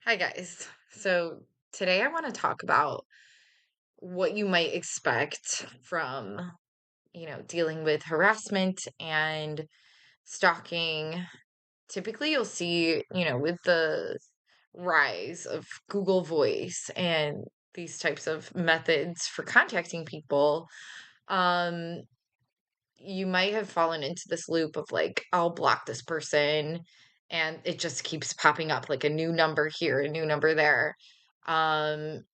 Hi, guys. So today I want to talk about what you might expect from, dealing with harassment and stalking. Typically, you'll see, with the rise of Google Voice and these types of methods for contacting people, um, you might have fallen into this loop of like, I'll block this person, and it just keeps popping up like a new number here, a new number there.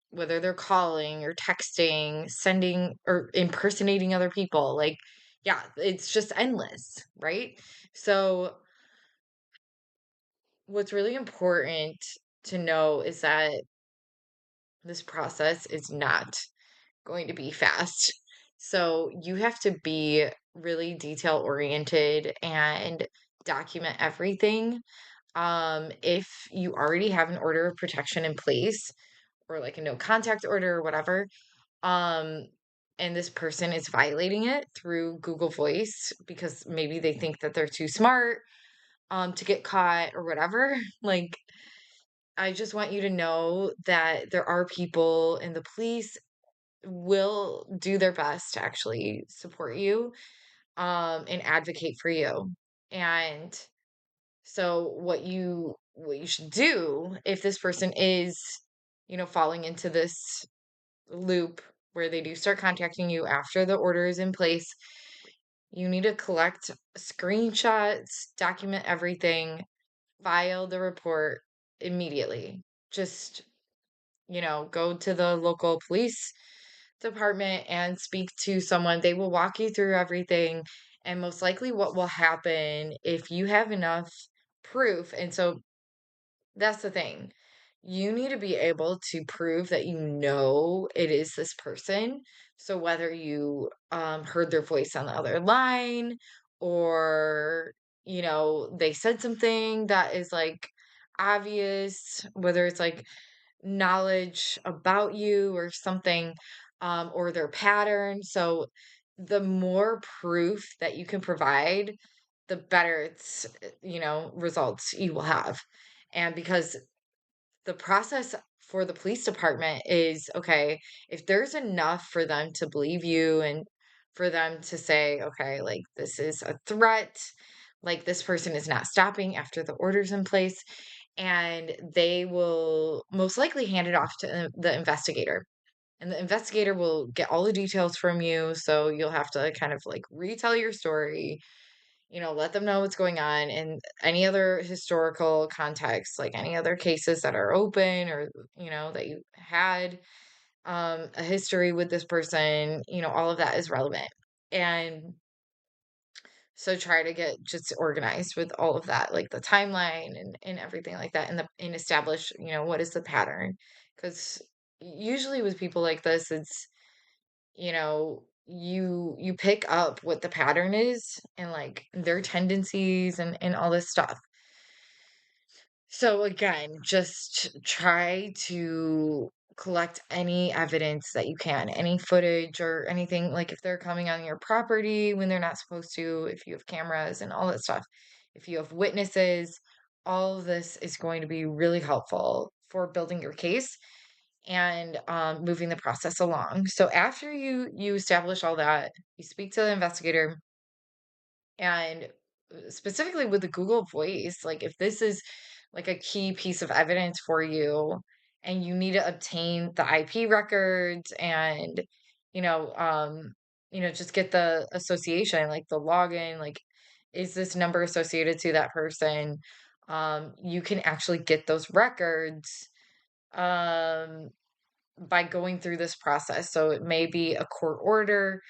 Whether they're calling or texting, sending or impersonating other people, like, yeah, it's just endless, right? So, what's really important to know is that this process is not going to be fast. So you have to be really detail oriented and document everything. If you already have an order of protection in place or like a no contact order or whatever, um, and this person is violating it through Google Voice because maybe they think that they're too smart to get caught or whatever, like I just want you to know that there are people in the police will do their best to actually support you, and advocate for you. And so what you should do if this person is, falling into this loop where they do start contacting you after the order is in place, you need to collect screenshots, document everything, file the report immediately. Just go to the local police department and speak to someone. They will walk you through everything. And most likely, what will happen if you have enough proof, and so that's the thing. You need to be able to prove that you know it is this person. So whether you heard their voice on the other line or, they said something that is like obvious, whether it's like knowledge about you or something, or their pattern. So the more proof that you can provide, the better results you will have. And because the process for the police department is okay, if there's enough for them to believe you and for them to say, okay, like this is a threat, like this person is not stopping after the order's in place, and they will most likely hand it off to the investigator. And the investigator will get all the details from you. So you'll have to kind of like retell your story, let them know what's going on and any other historical context, like any other cases that are open or, that you had a history with this person, all of that is relevant. And so try to get just organized with all of that, like the timeline and everything like that, and establish, what is the pattern. Because usually with people like this, it's you pick up what the pattern is and like their tendencies and all this stuff. So again, just try to collect any evidence that you can, any footage or anything, like if they're coming on your property when they're not supposed to, if you have cameras and all that stuff, if you have witnesses, all of this is going to be really helpful for building your case and moving the process along. So after you establish all that, you speak to the investigator, and specifically with the Google Voice, like if this is like a key piece of evidence for you and you need to obtain the IP records and you know um just get the association, like the login, like is this number associated to that person, you can actually get those records um by going through this process. So it may be a court order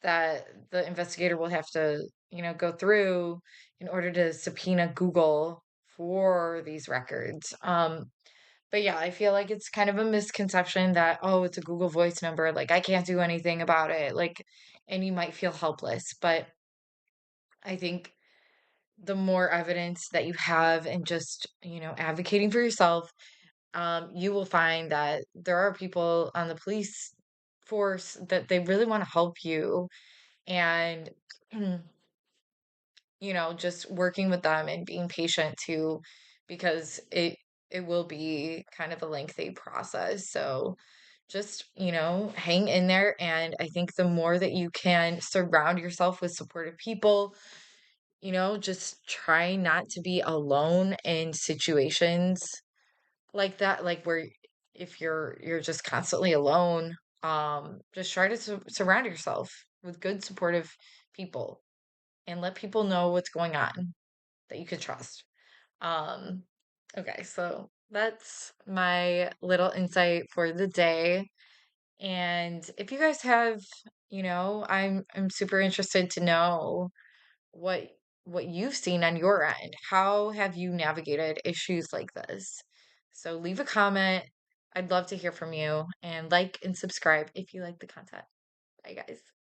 that the investigator will have to, go through in order to subpoena Google for these records. But yeah, I feel like it's kind of a misconception that, oh, it's a Google Voice number, like I can't do anything about it, like, and you might feel helpless. But I think the more evidence that you have and just, advocating for yourself, you will find that there are people on the police force that they really want to help you. And just working with them and being patient too, because it will be kind of a lengthy process. So just, hang in there. And I think the more that you can surround yourself with supportive people, just try not to be alone in situations like that, like where if you're just constantly alone, just try to surround yourself with good supportive people and let people know what's going on that you can trust. Um, okay, so that's my little insight for the day. And if you guys have, I'm super interested to know what what you've seen on your end. How have you navigated issues like this? So leave a comment. I'd love to hear from you and like and subscribe if you like the content. Bye guys.